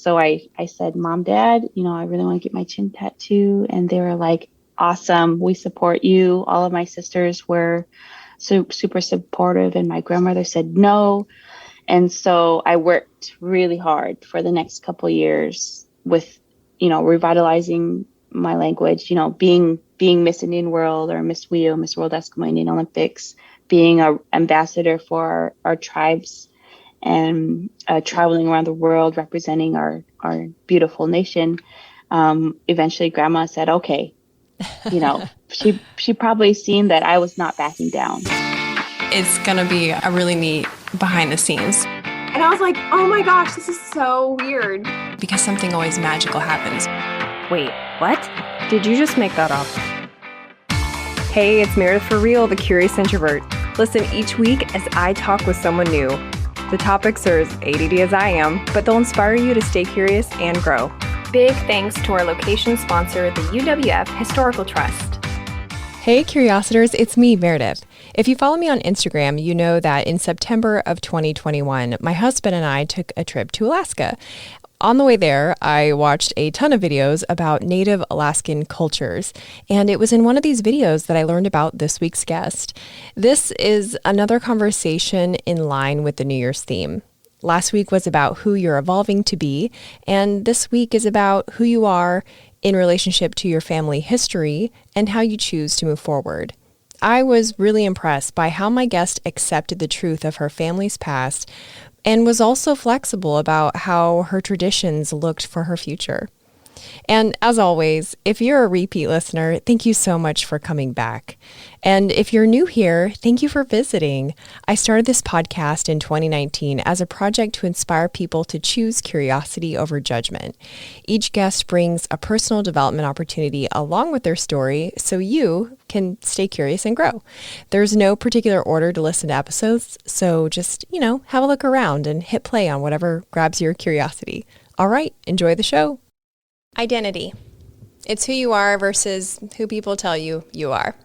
So I said, Mom, Dad, I really want to get my chin tattoo. And they were like, awesome. We support you. All of my sisters were super supportive. And my grandmother said no. And so I worked really hard for the next couple of years with, revitalizing my language, being Miss Indian World or Miss WIO, Miss World Eskimo Indian Olympics, being an ambassador for our tribes and traveling around the world representing our beautiful nation. Eventually Grandma said, okay, she probably seen that I was not backing down. It's going to be a really neat behind the scenes. And I was like, oh my gosh, this is so weird. Because something always magical happens. Wait, what? Did you just make that up? Hey, it's Meredith for Real, the Curious Introvert. Listen each week as I talk with someone new. The topics are as ADD as I am, but they'll inspire you to stay curious and grow. Big thanks to our location sponsor, the UWF Historical Trust. Hey Curiositors, it's me, Meredith. If you follow me on Instagram, you know that in September of 2021, my husband and I took a trip to Alaska. On the way there, I watched a ton of videos about Native Alaskan cultures, and it was in one of these videos that I learned about this week's guest. This is another conversation in line with the New Year's theme. Last week was about who you're evolving to be, and this week is about who you are in relationship to your family history and how you choose to move forward. I was really impressed by how my guest accepted the truth of her family's past and was also flexible about how her traditions looked for her future. And as always, if you're a repeat listener, thank you so much for coming back. And if you're new here, thank you for visiting. I started this podcast in 2019 as a project to inspire people to choose curiosity over judgment. Each guest brings a personal development opportunity along with their story so you can stay curious and grow. There's no particular order to listen to episodes, so just, have a look around and hit play on whatever grabs your curiosity. All right, enjoy the show. Identity. It's who you are versus who people tell you you are.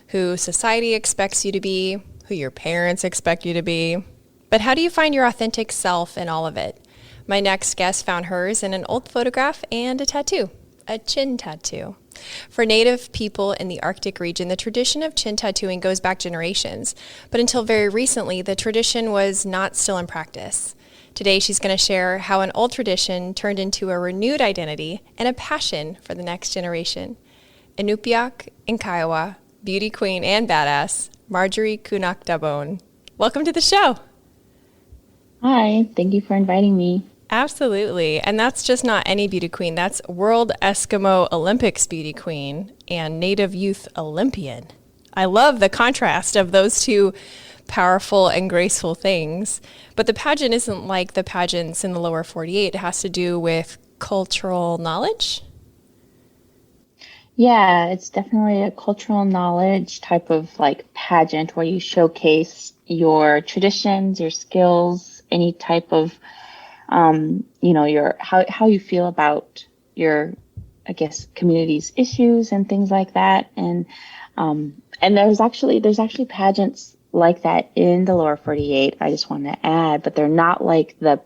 Who society expects you to be, who your parents expect you to be. But how do you find your authentic self in all of it? My next guest found hers in an old photograph and a tattoo, a chin tattoo. For Native people in the Arctic region, the tradition of chin tattooing goes back generations. But until very recently, the tradition was not still in practice. Today, she's going to share how an old tradition turned into a renewed identity and a passion for the next generation. Inupiaq and Kiowa, beauty queen and badass, Marjorie Kunaq Tahbone. Welcome to the show. Hi, thank you for inviting me. Absolutely. And that's just not any beauty queen. That's World Eskimo Olympics beauty queen and Native Youth Olympian. I love the contrast of those two powerful and graceful things. But the pageant isn't like the pageants in the lower 48. It has to do with cultural knowledge. Yeah, it's definitely a cultural knowledge type of pageant where you showcase your traditions, your skills, any type of, your how you feel about your, community's issues and things like that. And there's actually pageants like that in the lower 48. I just want to add, but they're not like the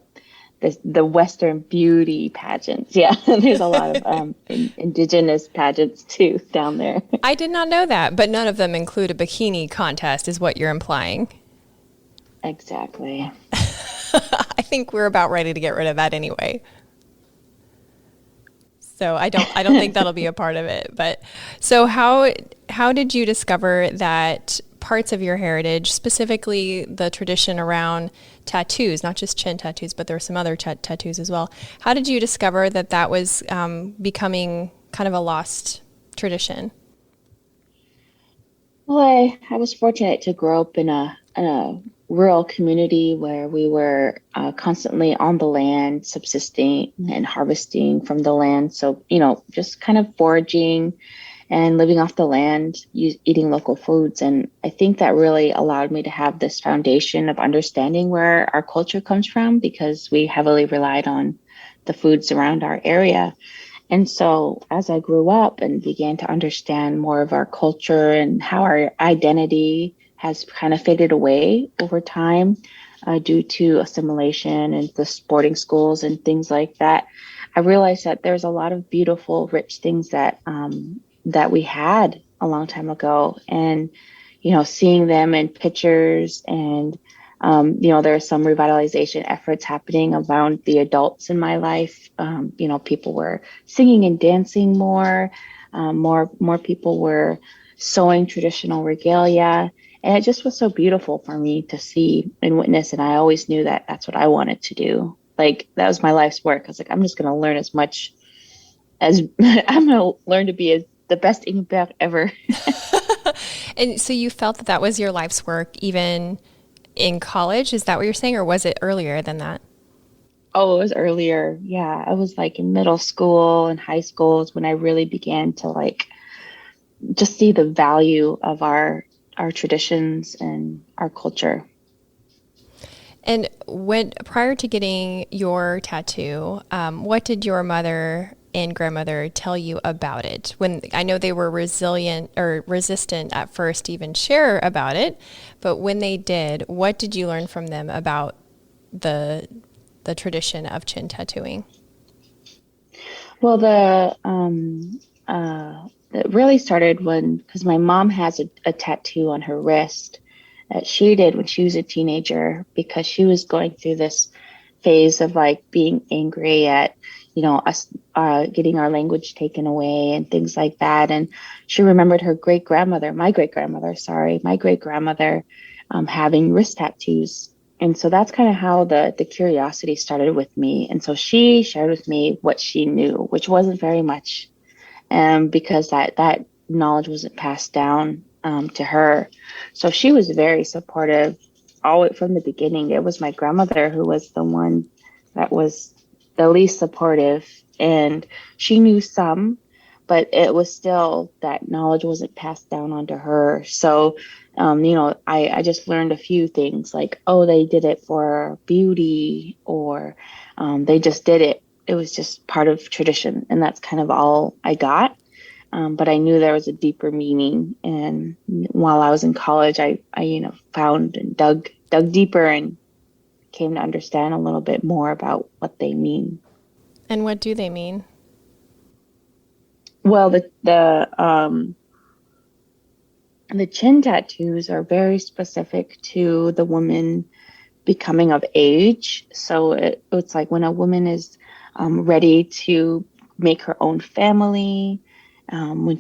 Western beauty pageants. Yeah, there's a lot of indigenous pageants too down there. I did not know that, but none of them include a bikini contest, is what you're implying. Exactly. I think we're about ready to get rid of that anyway. So I don't think that'll be a part of it. But so how did you discover that parts of your heritage, specifically the tradition around tattoos, not just chin tattoos, but there are some other tattoos as well. How did you discover that was becoming kind of a lost tradition? Well, I was fortunate to grow up in a rural community where we were constantly on the land, subsisting and harvesting from the land. So, just kind of foraging and living off the land, eating local foods. And I think that really allowed me to have this foundation of understanding where our culture comes from, because we heavily relied on the foods around our area. And so as I grew up and began to understand more of our culture and how our identity has kind of faded away over time, due to assimilation and the sporting schools and things like that, I realized that there's a lot of beautiful, rich things that we had a long time ago. And, seeing them in pictures and, there are some revitalization efforts happening around the adults in my life. People were singing and dancing more. More people were sewing traditional regalia. And it just was so beautiful for me to see and witness. And I always knew that that's what I wanted to do. Like, that was my life's work. I was like, I'm just going to learn as much as I'm going to learn to be the best Inupiaq ever. And so you felt that that was your life's work even in college? Is that what you're saying? Or was it earlier than that? Oh, it was earlier. Yeah, I was like in middle school and high school is when I really began to like just see the value of our traditions and our culture. And when prior to getting your tattoo, what did your mother and grandmother tell you about it? When I know they were resilient or resistant at first to even share about it, but when they did, what did you learn from them about the tradition of chin tattooing? Well, it really started because my mom has a tattoo on her wrist that she did when she was a teenager because she was going through this phase of like being angry at, us getting our language taken away and things like that. And she remembered my great grandmother having wrist tattoos. And so that's kind of how the curiosity started with me. And so she shared with me what she knew, which wasn't very much, because that knowledge wasn't passed down to her. So she was very supportive all from the beginning. It was my grandmother who was the one that was the least supportive, and she knew some, but it was still that knowledge wasn't passed down onto her. So, I just learned a few things like, oh, they did it for beauty, or they just did it. It was just part of tradition, and that's kind of all I got. But I knew there was a deeper meaning. And while I was in college, I found and dug deeper and came to understand a little bit more about what they mean. And what do they mean? Well, the chin tattoos are very specific to the woman becoming of age. So it's like when a woman is ready to make her own family, when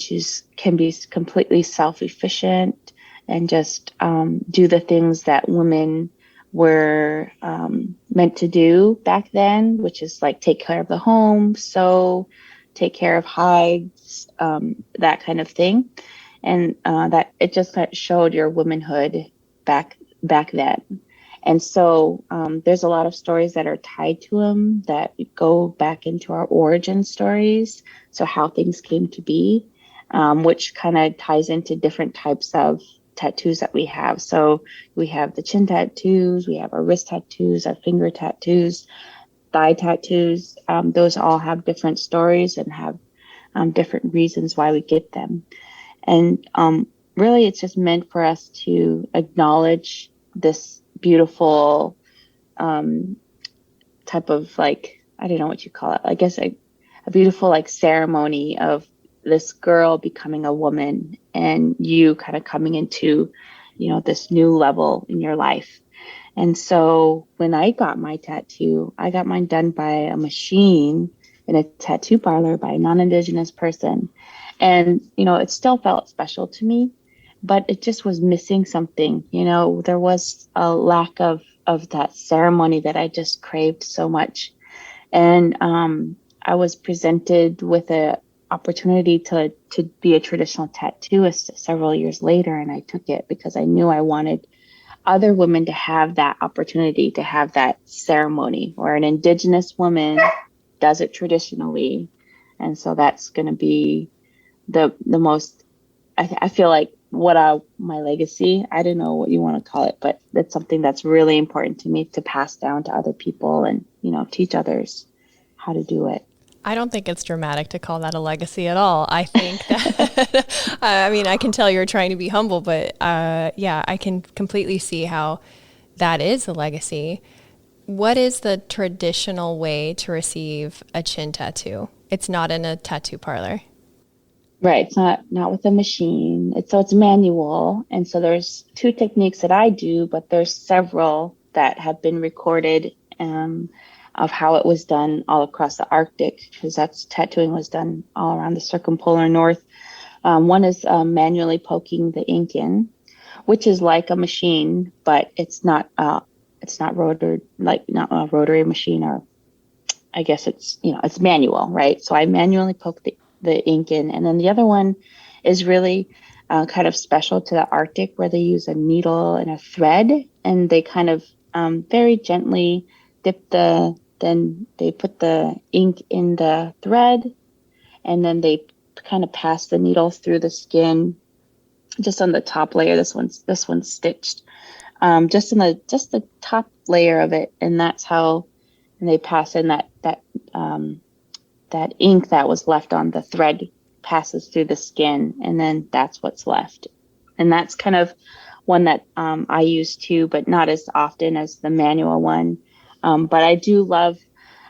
can be completely self-efficient and just do the things that women were meant to do back then, which is like take care of the home, sew, take care of hides, that kind of thing. And that it just showed your womanhood back then. And so there's a lot of stories that are tied to them that go back into our origin stories. So how things came to be, which kind of ties into different types of tattoos that we have. So we have the chin tattoos, we have our wrist tattoos, our finger tattoos, thigh tattoos. Those all have different stories and have different reasons why we get them. And really, it's just meant for us to acknowledge this beautiful type of like, I don't know what you call it. I guess a beautiful like ceremony of this girl becoming a woman and you kind of coming into, this new level in your life. And so when I got my tattoo, I got mine done by a machine in a tattoo parlor by a non-Indigenous person. And, it still felt special to me, but it just was missing something. There was a lack of that ceremony that I just craved so much. And I was presented with an opportunity to be a traditional tattooist several years later, and I took it because I knew I wanted other women to have that opportunity, to have that ceremony where an Indigenous woman does it traditionally. And so that's going to be the most, I feel like my legacy, I don't know what you want to call it, but that's something that's really important to me to pass down to other people and, teach others how to do it. I don't think it's dramatic to call that a legacy at all. I think that, I mean, I can tell you're trying to be humble, but yeah, I can completely see how that is a legacy. What is the traditional way to receive a chin tattoo? It's not in a tattoo parlor. Right. It's not with a machine. It's manual. And so there's two techniques that I do, but there's several that have been recorded of how it was done all across the Arctic, because that's tattooing was done all around the circumpolar north. One is manually poking the ink in, which is like a machine, but it's not rotor, like not a rotary machine, or I guess it's manual, right? So I manually poke the ink in. And then the other one is really kind of special to the Arctic, where they use a needle and a thread, and they kind of very gently then they put the ink in the thread, and then they kind of pass the needle through the skin just on the top layer. This one's stitched just the top layer of it, and that's how. And they pass in that ink that was left on the thread passes through the skin, and then that's what's left. And that's kind of one that I use too, but not as often as the manual one. But I do love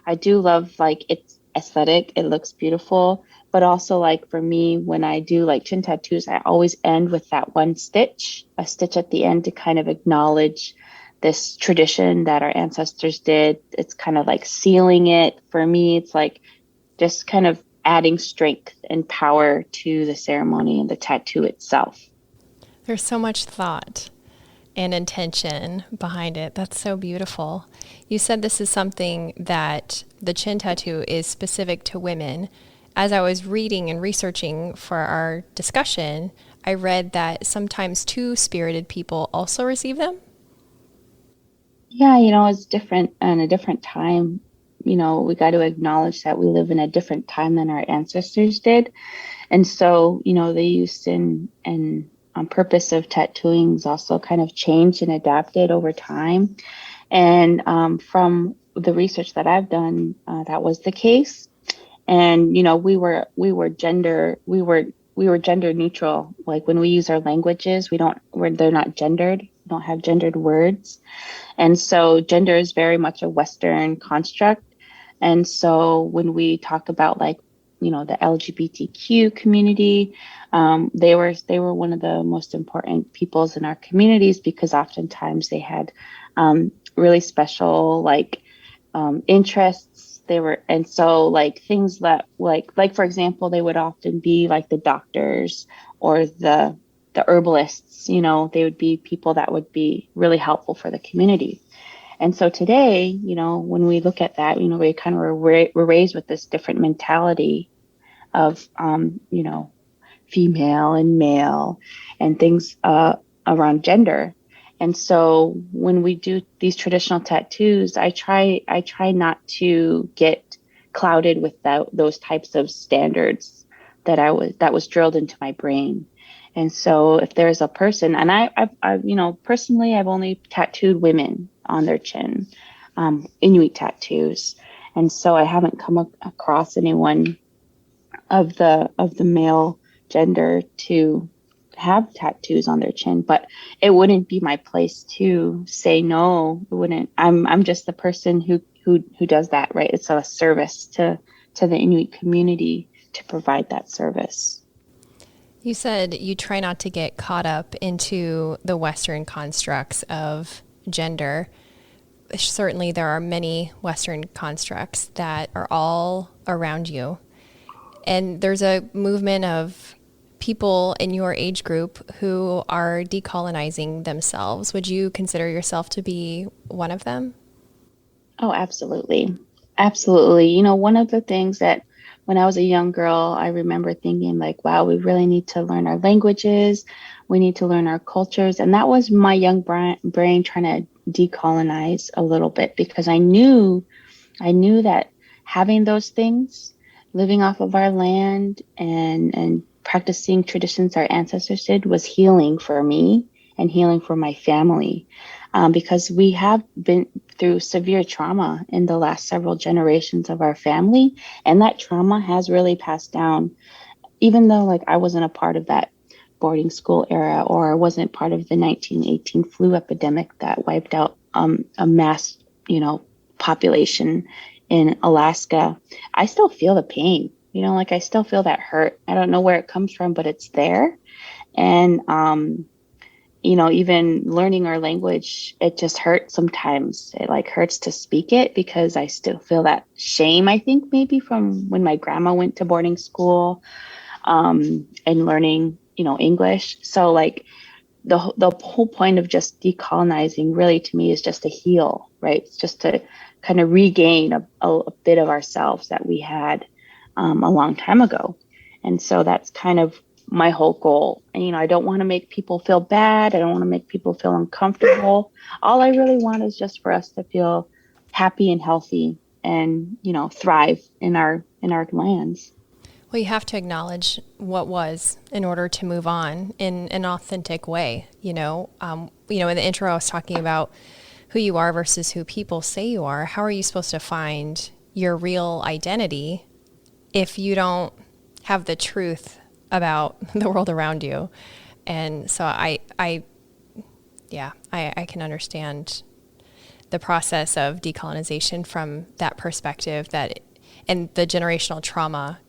like it's aesthetic. It looks beautiful. But also, like, for me, when I do like chin tattoos, I always end with that one stitch, a stitch at the end, to kind of acknowledge this tradition that our ancestors did. It's kind of like sealing it. For me, it's like just kind of adding strength and power to the ceremony and the tattoo itself. There's so much thought and intention behind it. That's so beautiful. You said this is something that the chin tattoo is specific to women. As I was reading and researching for our discussion, I read that sometimes two-spirited people also receive them. Yeah, it's different and a different time. We got to acknowledge that we live in a different time than our ancestors did. And so, the use and on purpose of tattooing is also kind of changed and adapted over time. And from the research that I've done, that was the case. And we were gender neutral. Like, when we use our languages, they're not gendered. We don't have gendered words. And so gender is very much a Western construct. And so when we talk about, like, the LGBTQ community, they were one of the most important peoples in our communities, because oftentimes they had really special interests. And so, like, things that like for example, they would often be like the doctors or the herbalists. They would be people that would be really helpful for the community. And so today, when we look at that, we kind of we're raised with this different mentality of female and male and things around gender. And so when we do these traditional tattoos, I try not to get clouded with those types of standards that was drilled into my brain. And so if there's a person, and I personally, I've only tattooed women on their chin, Inuit tattoos. And so I haven't come across anyone of the male gender to have tattoos on their chin, but it wouldn't be my place to say no. It wouldn't. I'm just the person who does that, right? It's a service to the Inuit community to provide that service. You said you try not to get caught up into the Western constructs of gender. Certainly there are many Western constructs that are all around you. And there's a movement of people in your age group who are decolonizing themselves. Would you consider yourself to be one of them? Oh, absolutely. Absolutely. One of the things that when I was a young girl, I remember thinking, like, wow, we really need to learn our languages. We need to learn our cultures. And that was my young brain trying to decolonize a little bit, because I knew that having those things, living off of our land and practicing traditions our ancestors did, was healing for me and healing for my family. Because we have been through severe trauma in the last several generations of our family. And that trauma has really passed down, even though, like, I wasn't a part of that boarding school era, or I wasn't part of the 1918 flu epidemic that wiped out a mass, population in Alaska, I still feel the pain. Like I still feel that hurt. I don't know where it comes from, but it's there. And even learning our language, it just hurts sometimes. It like hurts to speak it because I still feel that shame, I think maybe from when my grandma went to boarding school, and learning, English. So like the whole point of just decolonizing really to me is just to heal, right? It's just to kind of regain a bit of ourselves that we had a long time ago. And so that's kind of my whole goal. And, I don't want to make people feel bad. I don't want to make people feel uncomfortable. All I really want is just for us to feel happy and healthy and, thrive in our lands. Well, you have to acknowledge what was in order to move on in an authentic way. In the intro, I was talking about who you are versus who people say you are. How are you supposed to find your real identity if you don't have the truth about the world around you? And so I can understand the process of decolonization from that perspective, and the generational trauma,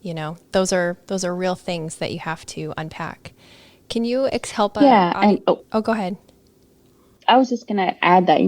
those are real things that you have to unpack. Can you help? Go ahead. I was just going to add that,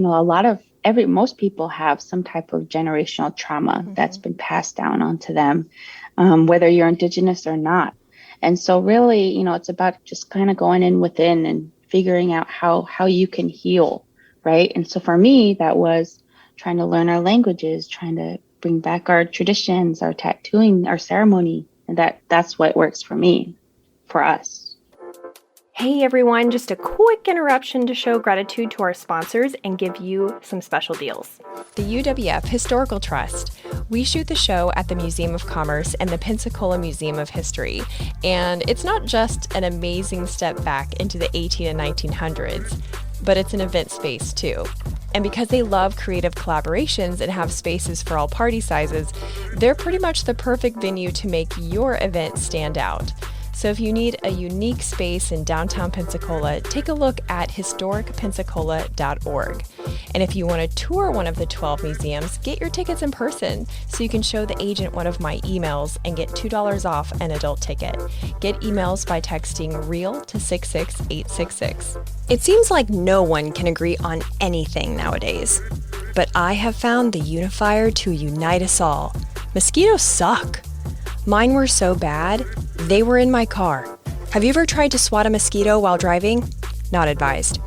most people have some type of generational trauma that's been passed down onto them, whether you're Indigenous or not. And so really, it's about just kind of going in within and figuring out how you can heal, right? And so for me, that was trying to learn our languages, trying to bring back our traditions, our tattooing, our ceremony. And that's what works for me, for us. Hey everyone, just a quick interruption to show gratitude to our sponsors and give you some special deals. The UWF Historical Trust. We shoot the show at the Museum of Commerce and the Pensacola Museum of History. And it's not just an amazing step back into the 18 and 1900s, but it's an event space too. And because they love creative collaborations and have spaces for all party sizes, they're pretty much the perfect venue to make your event stand out. So if you need a unique space in downtown Pensacola, take a look at historicpensacola.org. And if you want to tour one of the 12 museums, get your tickets in person so you can show the agent one of my emails and get $2 off an adult ticket. Get emails by texting REAL to 66866. It seems like no one can agree on anything nowadays, but I have found the unifier to unite us all. Mosquitoes suck. Mine were so bad, they were in my car. Have you ever tried to swat a mosquito while driving? Not advised.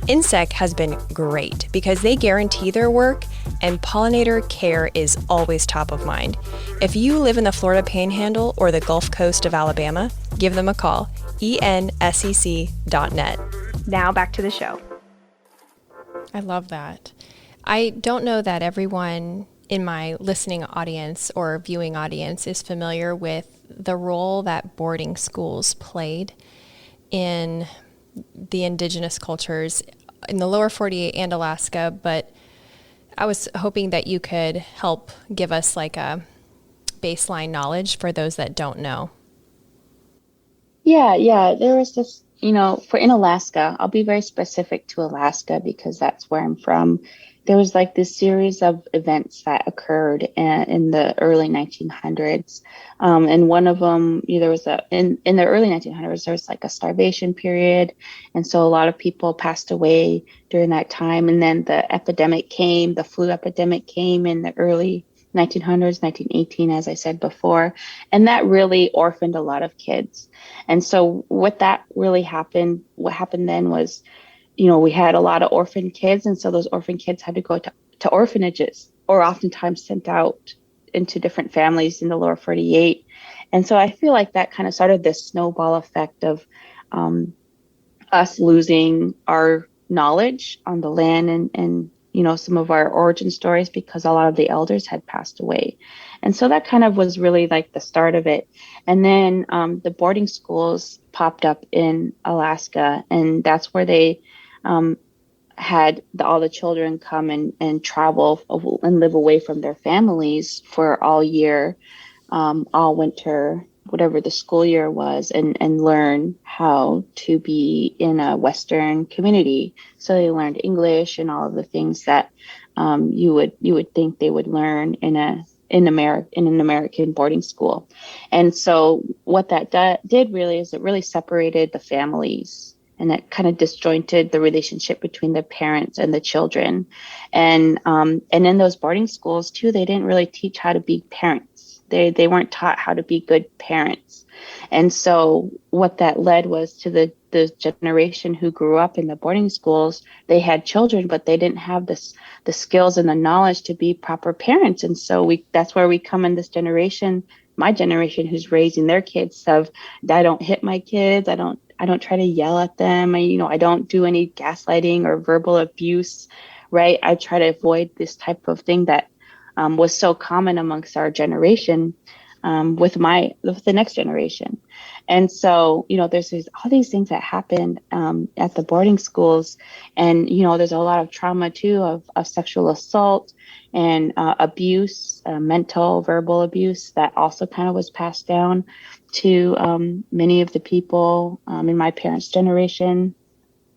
Insect has been great because they guarantee their work and pollinator care is always top of mind. If you live in the Florida Panhandle or the Gulf Coast of Alabama, give them a call, ensec.net. Now back to the show. I love that. I don't know that everyone in my listening audience or viewing audience is familiar with the role that boarding schools played in the indigenous cultures in the lower 48 and Alaska, but I was hoping that you could help give us like a baseline knowledge for those that don't know. Yeah. There was this, in Alaska, I'll be very specific to Alaska because that's where I'm from. There was like this series of events that occurred in the early 1900s. And one of them, there was in the early 1900s, there was like a starvation period. And so a lot of people passed away during that time. And then the flu epidemic came in the early 1900s, 1918, as I said before. And that really orphaned a lot of kids. And so what happened then was, we had a lot of orphan kids. And so those orphan kids had to go to orphanages or oftentimes sent out into different families in the lower 48. And so I feel like that kind of started this snowball effect of us losing our knowledge on the land and some of our origin stories because a lot of the elders had passed away. And so that kind of was really like the start of it. And then the boarding schools popped up in Alaska, and that's where they had all the children come and travel and live away from their families for all year, all winter, whatever the school year was, and learn how to be in a Western community. So they learned English and all of the things that you would think they would learn in an American boarding school. And so what that did really is it really separated the families, and it kind of disjointed the relationship between the parents and the children. And in those boarding schools too, they didn't really teach how to be parents. They weren't taught how to be good parents. And so what that led was to the generation who grew up in the boarding schools. They had children, but they didn't have the skills and the knowledge to be proper parents. And so that's where we come in this generation, my generation, who's raising their kids of, I don't hit my kids. I don't try to yell at them. I don't do any gaslighting or verbal abuse, right? I try to avoid this type of thing that was so common amongst our generation with the next generation. And so, there's all these things that happen at the boarding schools. And, there's a lot of trauma too of sexual assault and abuse, mental, verbal abuse that also kind of was passed down to many of the people in my parents' generation.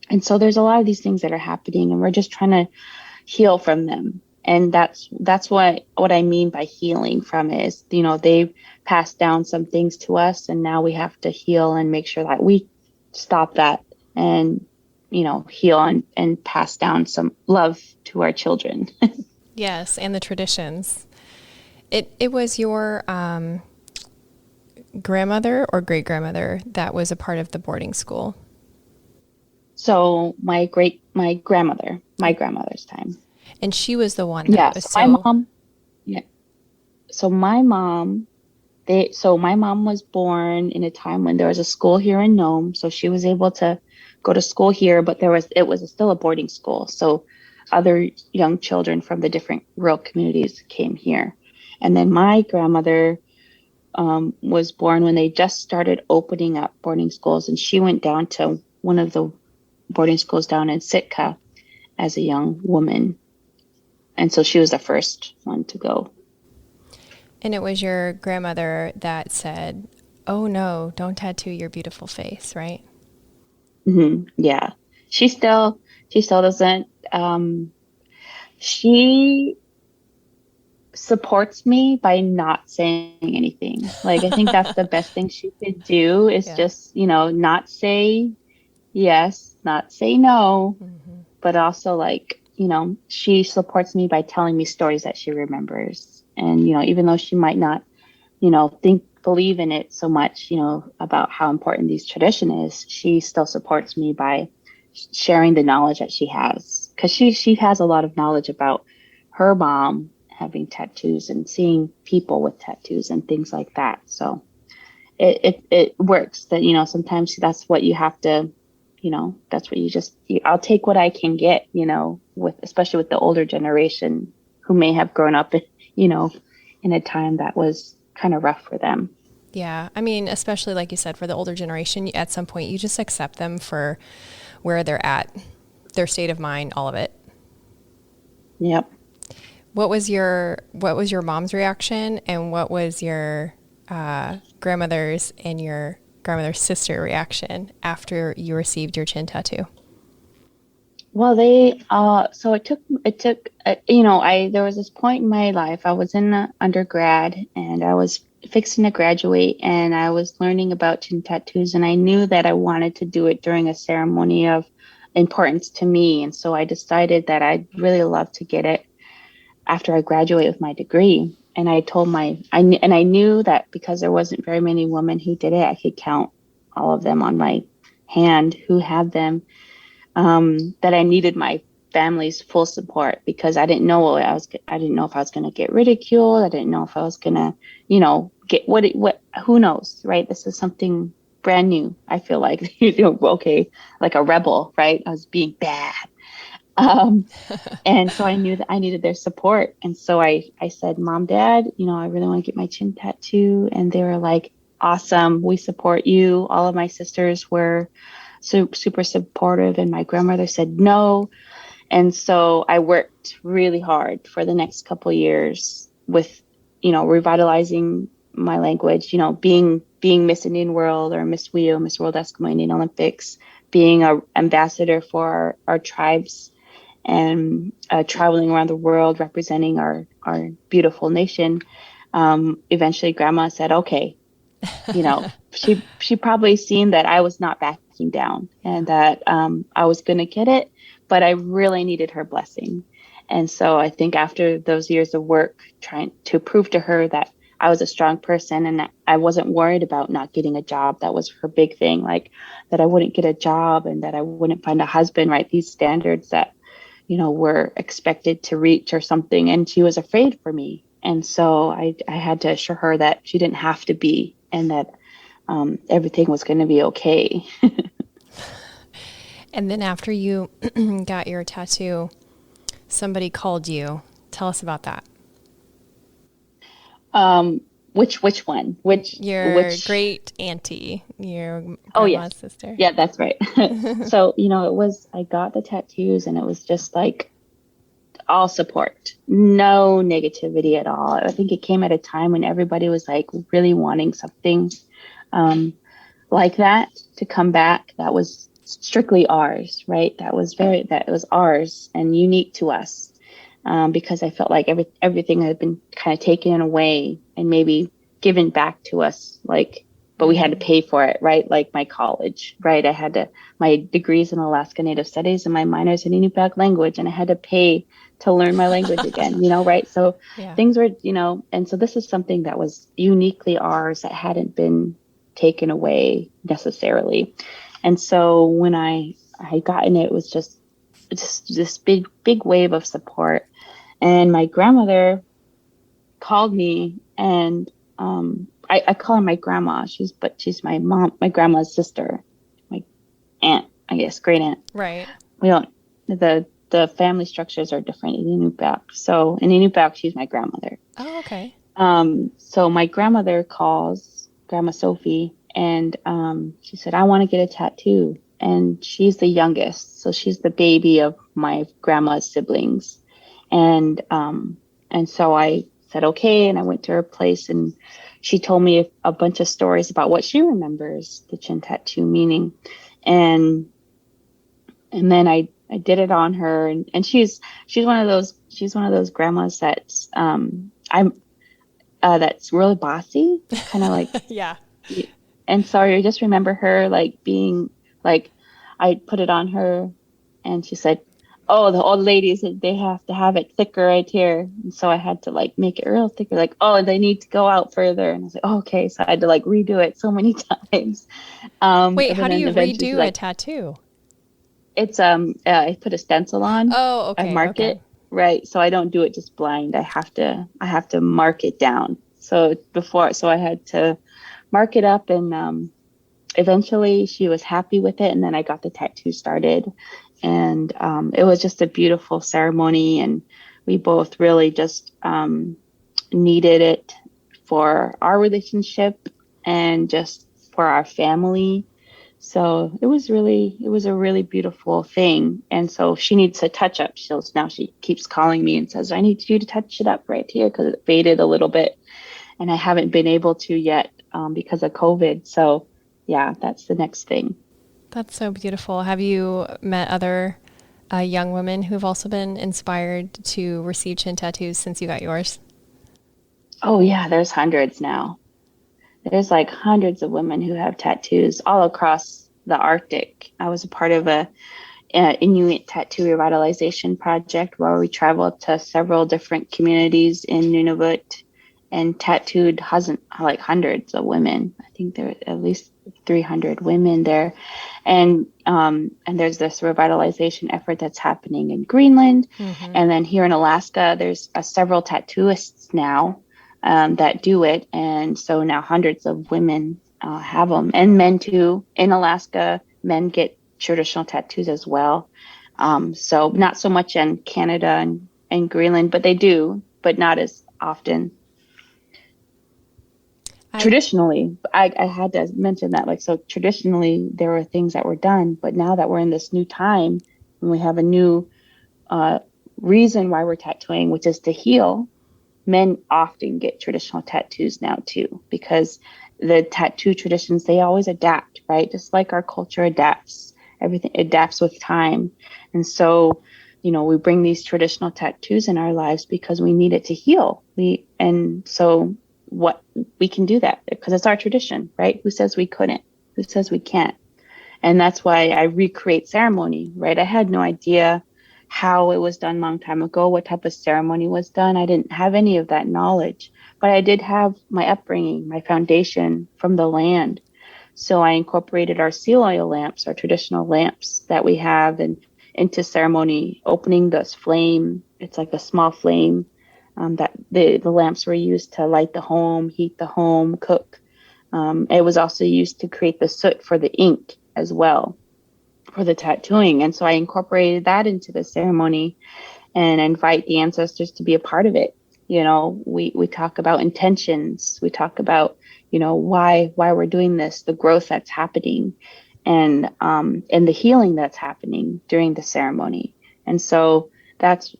And so there's a lot of these things that are happening, and we're just trying to heal from them. And that's what I mean by healing from it is, they've passed down some things to us, and now we have to heal and make sure that we stop that and, heal and pass down some love to our children. Yes, and the traditions. It was your grandmother or great grandmother that was a part of the boarding school? So my grandmother's time. And she was the one Yeah. that was My mom. Yeah. So my mom was born in a time when there was a school here in Nome. So she was able to go to school here, but it was still a boarding school. So other young children from the different rural communities came here. And then my grandmother was born when they just started opening up boarding schools. And she went down to one of the boarding schools down in Sitka as a young woman. And so she was the first one to go. And it was your grandmother that said, "Oh no, don't tattoo your beautiful face," right? Mm-hmm. Yeah. She still doesn't, she supports me by not saying anything. Like, I think that's the best thing she could do is just, not say yes, not say no, but also she supports me by telling me stories that she remembers. And, even though she might not, believe in it so much, about how important these tradition is, she still supports me by sharing the knowledge that she has. Because she has a lot of knowledge about her mom having tattoos and seeing people with tattoos and things like that. So it works that, sometimes that's what you have to, that's what I'll take what I can get, especially with the older generation who may have grown up, in a time that was kind of rough for them. Yeah. I mean, especially like you said, for the older generation, at some point you just accept them for where they're at, their state of mind, all of it. Yep. What was your mom's reaction, and what was your grandmother's and your grandmother's sister reaction after you received your chin tattoo? Well, so it took, there was this point in my life, I was in undergrad and I was fixing to graduate, and I was learning about chin tattoos, and I knew that I wanted to do it during a ceremony of importance to me. And so I decided that I'd really love to get it after I graduate with my degree. And I told I knew that because there wasn't very many women who did it, I could count all of them on my hand who had them, that I needed my family's full support, because I didn't know I didn't know if I was going to get ridiculed. I didn't know if I was going to, get who knows, right? This is something brand new. I feel like, okay, like a rebel, right? I was being bad. And so I knew that I needed their support. And so I said, Mom, Dad, I really want to get my chin tattoo. And they were like, awesome. We support you. All of my sisters were super supportive. And my grandmother said no. And so I worked really hard for the next couple of years with, revitalizing my language, being being Miss Indian World or Miss WIO, Miss World Eskimo Indian Olympics, being an ambassador for our tribes, and traveling around the world representing our beautiful nation. Eventually, Grandma said, "Okay, she probably seen that I was not backing down and that I was going to get it, but I really needed her blessing." And so I think after those years of work trying to prove to her that I was a strong person and that I wasn't worried about not getting a job, that was her big thing, like that I wouldn't get a job and that I wouldn't find a husband, right? These standards that, were expected to reach or something. And she was afraid for me. And so I had to assure her that she didn't have to be, and that everything was going to be okay. And then after you got your tattoo, somebody called you. Tell us about that. Which one? Your great auntie, your grandma's sister. Yeah, that's right. So, I got the tattoos and it was just like all support, no negativity at all. I think it came at a time when everybody was like really wanting something like that to come back. That was strictly ours, right? That was ours and unique to us. Because I felt like everything had been kind of taken away and maybe given back to us, but we had to pay for it, right? Like my college, right? I had my degrees in Alaska Native Studies and my minors in Inupiaq language, and I had to pay to learn my language again, right? So things were, and so this is something that was uniquely ours that hadn't been taken away necessarily. And so when I had gotten it, it was just this big wave of support. And my grandmother called me, and I call her my grandma. She's my grandma's sister, my aunt, I guess, great aunt. Right. We don't, the family structures are different in Inupiaq. So in Inupiaq, she's my grandmother. Oh, okay. So my grandmother calls, Grandma Sophie, and she said, "I want to get a tattoo." And she's the youngest, so she's the baby of my grandma's siblings. And so I said, okay. And I went to her place and she told me a bunch of stories about what she remembers the chin tattoo meaning. And then I did it on her, and she's one of those grandmas that's that's really bossy, kind of like, yeah. And so I just remember her like being like, I put it on her and she said, "Oh, the old ladies, they have to have it thicker right here." And so I had to like make it real thicker, like, "Oh, they need to go out further." And I was like, oh, okay. So I had to like redo it so many times. Wait, how do you redo a tattoo? It's I put a stencil on. Oh, okay. I mark it, right? So I don't do it just blind. I have to mark it down. So I had to mark it up, and eventually she was happy with it, and then I got the tattoo started. And it was just a beautiful ceremony, and we both really just needed it for our relationship and just for our family. So it was a really beautiful thing. And so she needs a touch up. So now she keeps calling me and says, "I need you to touch it up right here," because it faded a little bit, and I haven't been able to yet because of COVID. So yeah, that's the next thing. That's so beautiful. Have you met other young women who've also been inspired to receive chin tattoos since you got yours? Oh, yeah, there's hundreds now. There's like hundreds of women who have tattoos all across the Arctic. I was a part of a Inuit tattoo revitalization project where we traveled to several different communities in Nunavut and tattooed hundreds of women. I think there were at least 300 women there. And there's this revitalization effort that's happening in Greenland. Mm-hmm. And then here in Alaska, there's several tattooists now that do it. And so now hundreds of women have them, and men too. In Alaska, men get traditional tattoos as well. So not so much in Canada and Greenland, but they do, but not as often. Traditionally, I had to mention that, so traditionally there were things that were done, but now that we're in this new time and we have a new reason why we're tattooing, which is to heal, men often get traditional tattoos now too, because the tattoo traditions, they always adapt, right? Just like our culture adapts, everything adapts with time. And so, we bring these traditional tattoos in our lives because we need it to heal. And so what we can do that because it's our tradition, right? Who says we couldn't? Who says we can't? And that's why I recreate ceremony, right? I had no idea how it was done a long time ago, what type of ceremony was done. I didn't have any of that knowledge, but I did have my upbringing, my foundation from the land. So I incorporated our seal oil lamps, our traditional lamps that we have, and into ceremony, opening this flame. It's like a small flame that the lamps were used to light the home, heat the home, cook. It was also used to create the soot for the ink as well for the tattooing. And so I incorporated that into the ceremony and invite the ancestors to be a part of it. We talk about intentions. We talk about, why we're doing this, the growth that's happening and the healing that's happening during the ceremony. And so that's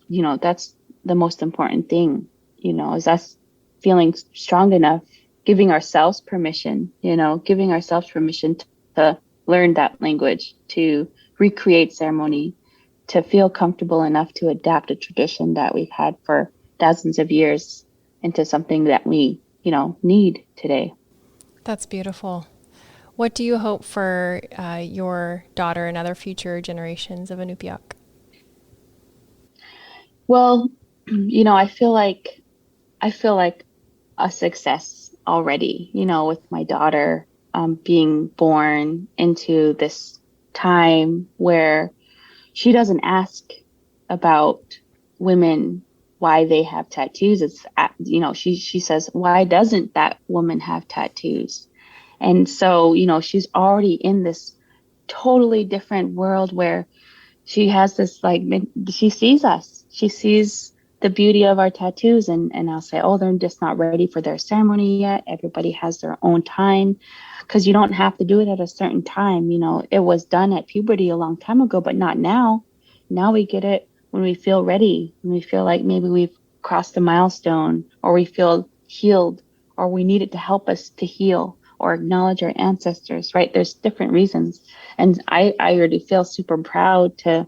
the most important thing, is us feeling strong enough, giving ourselves permission to learn that language, to recreate ceremony, to feel comfortable enough to adapt a tradition that we've had for thousands of years into something that we, need today. That's beautiful. What do you hope for your daughter and other future generations of Inupiaq? Well, I feel like a success already, with my daughter being born into this time where she doesn't ask about women why they have tattoos. It's she says, why doesn't that woman have tattoos? And so she's already in this totally different world where she has this she sees us. She sees the beauty of our tattoos, and I'll say, oh, they're just not ready for their ceremony yet. Everybody has their own time, because you don't have to do it at a certain time. It was done at puberty a long time ago, but not now. Now we get it when we feel ready, when we feel like maybe we've crossed a milestone, or we feel healed, or we need it to help us to heal or acknowledge our ancestors, right? There's different reasons. And I already feel super proud to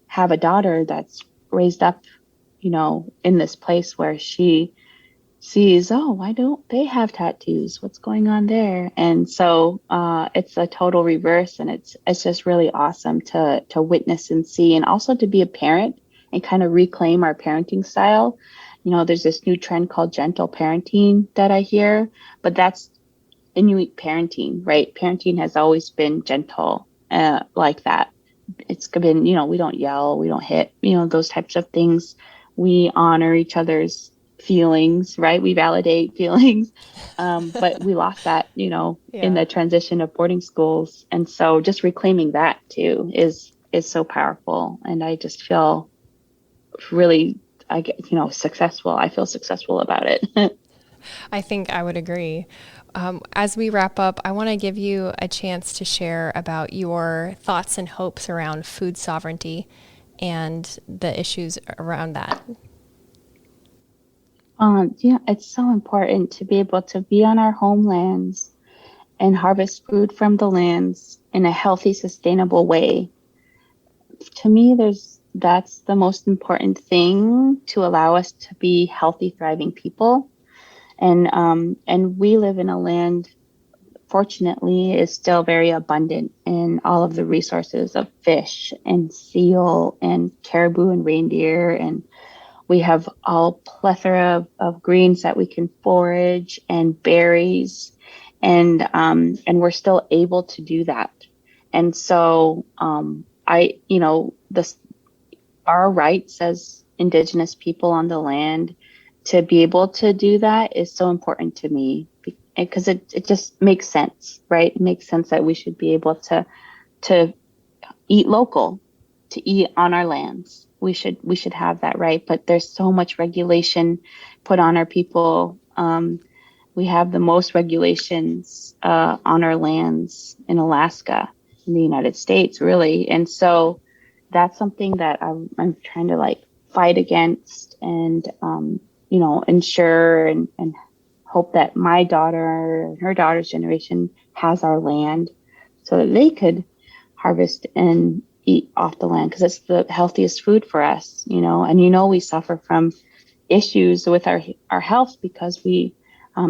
have a daughter that's raised up, in this place where she sees, oh, why don't they have tattoos? What's going on there? And so it's a total reverse, and it's just really awesome to witness and see, and also to be a parent and kind of reclaim our parenting style. There's this new trend called gentle parenting that I hear, but that's Inuit parenting, right? Parenting has always been gentle, like that. It's been, we don't yell, we don't hit, those types of things. We honor each other's feelings, right? We validate feelings. But we lost that, in the transition of boarding schools. And so just reclaiming that too is so powerful. And I just feel really, successful. I feel successful about it. I think I would agree. As we wrap up, I want to give you a chance to share about your thoughts and hopes around food sovereignty and the issues around that. Yeah, it's so important to be able to be on our homelands and harvest food from the lands in a healthy, sustainable way. To me, that's the most important thing to allow us to be healthy, thriving people. And we live in a land, fortunately, is still very abundant in all of the resources of fish and seal and caribou and reindeer. And we have all plethora of greens that we can forage and berries. And we're still able to do that. And so our rights as Indigenous people on the land to be able to do that is so important to me, because it just makes sense, right? It makes sense that we should be able to eat local, to eat on our lands. We should have that right. But there's so much regulation put on our people. We have the most regulations on our lands in Alaska, in the United States, really. And so that's something that I'm trying to fight against and ensure and hope that my daughter and her daughter's generation has our land so that they could harvest and eat off the land, because it's the healthiest food for us, and we suffer from issues with our health because we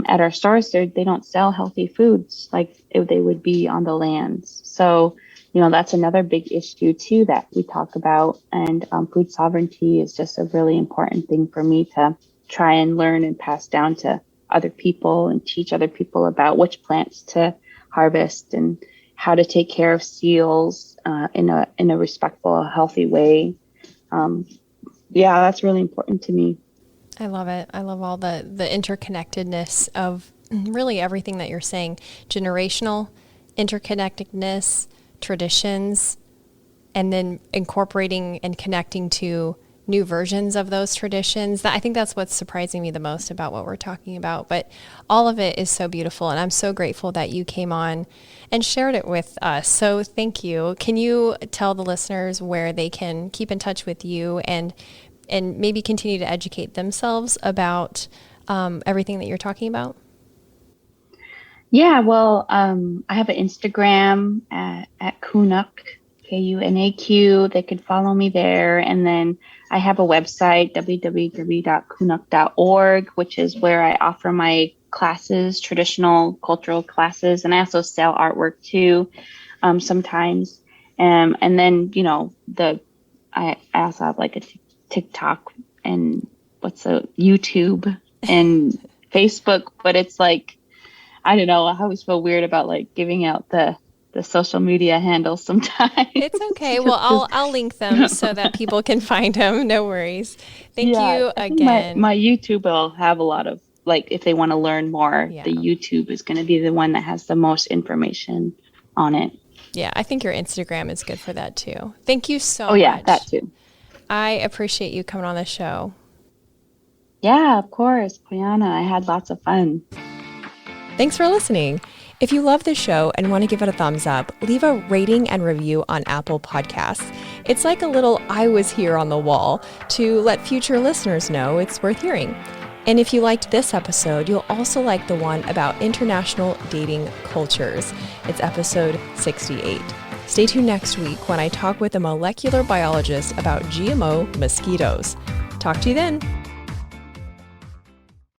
at our stores they don't sell healthy foods like if they would be on the lands. So that's another big issue too that we talk about, and food sovereignty is just a really important thing for me to try and learn and pass down to other people and teach other people about which plants to harvest and how to take care of seals in a respectful, healthy way. That's really important to me. I love it. I love all the interconnectedness of really everything that you're saying. Generational interconnectedness, traditions, and then incorporating and connecting to new versions of those traditions. I think that's what's surprising me the most about what we're talking about. But all of it is so beautiful, and I'm so grateful that you came on and shared it with us. So thank you. Can you tell the listeners where they can keep in touch with you and maybe continue to educate themselves about everything that you're talking about? Yeah, well, I have an Instagram at Kunaq, Kunaq. They could follow me there. And then I have a website, www.kunaq.org, which is where I offer my classes, traditional cultural classes. And I also sell artwork too, sometimes. And then, I also have like a TikTok and YouTube and Facebook, but it's like, I don't know. I always feel weird about like giving out the social media handles sometimes. It's okay. Well, I'll link them so that people can find them. No worries. Thank you again. My YouTube will have a lot of, like, if they want to learn more, the YouTube is going to be the one that has the most information on it. Yeah, I think your Instagram is good for that too. Thank you so much. Oh yeah, that too. I appreciate you coming on the show. Yeah, of course, Brianna. I had lots of fun. Thanks for listening. If you love the show and want to give it a thumbs up, leave a rating and review on Apple Podcasts. It's like a little I was here on the wall to let future listeners know it's worth hearing. And if you liked this episode, you'll also like the one about international dating cultures. It's episode 68. Stay tuned next week when I talk with a molecular biologist about GMO mosquitoes. Talk to you then.